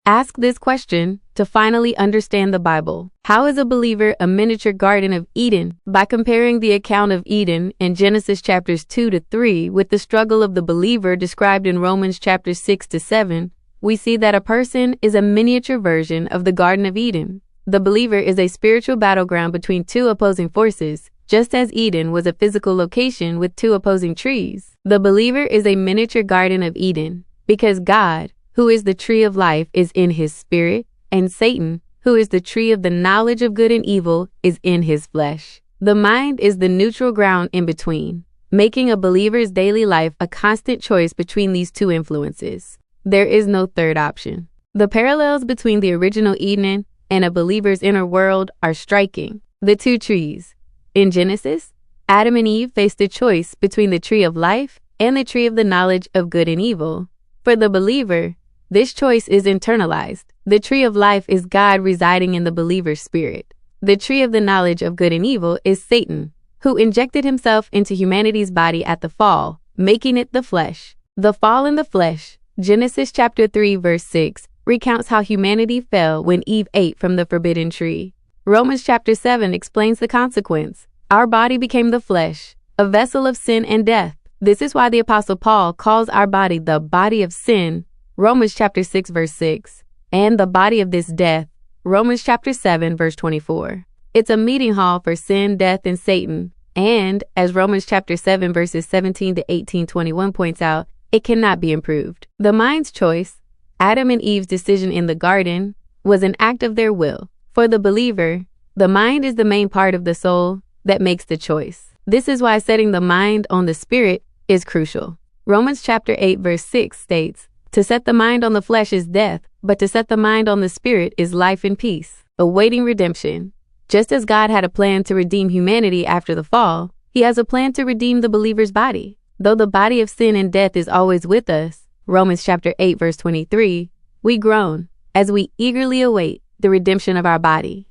Ask this question to finally understand the Bible. How is a believer a miniature Garden of Eden? By comparing the account of Eden in Genesis chapters 2 to 3 with the struggle of the believer described in Romans chapters 6 to 7, we see that a person is a miniature version of the Garden of Eden. The believer is a spiritual battleground between two opposing forces, just as Eden was a physical location with two opposing trees. The believer is a miniature Garden of Eden because God, who is the tree of life, is in his spirit, and Satan, who is the tree of the knowledge of good and evil, is in his flesh. The mind is the neutral ground in between, making a believer's daily life a constant choice between these two influences. There is no third option. The parallels between the original Eden and a believer's inner world are striking. The two trees. In Genesis, Adam and Eve faced a choice between the tree of life and the tree of the knowledge of good and evil. For the believer, this choice is internalized. The tree of life is God residing in the believer's spirit. The tree of the knowledge of good and evil is Satan, who injected himself into humanity's body at the fall, making it the flesh. The fall in the flesh, Genesis chapter 3 verse 6, recounts how humanity fell when Eve ate from the forbidden tree. Romans chapter 7 explains the consequence. Our body became the flesh, a vessel of sin and death. This is why the Apostle Paul calls our body the body of sin, Romans chapter 6 verse 6, and the body of this death, Romans chapter 7 verse 24. It's a meeting hall for sin, death, and Satan, and, as Romans chapter 7 verses 17 to 18:21 points out, it cannot be improved. The mind's choice, Adam and Eve's decision in the garden, was an act of their will. For the believer, the mind is the main part of the soul that makes the choice. This is why setting the mind on the spirit is crucial. Romans chapter 8 verse 6 states, "To set the mind on the flesh is death, but to set the mind on the spirit is life and peace." Awaiting redemption. Just as God had a plan to redeem humanity after the fall, he has a plan to redeem the believer's body. Though the body of sin and death is always with us, Romans chapter 8 verse 23, we groan as we eagerly await the redemption of our body.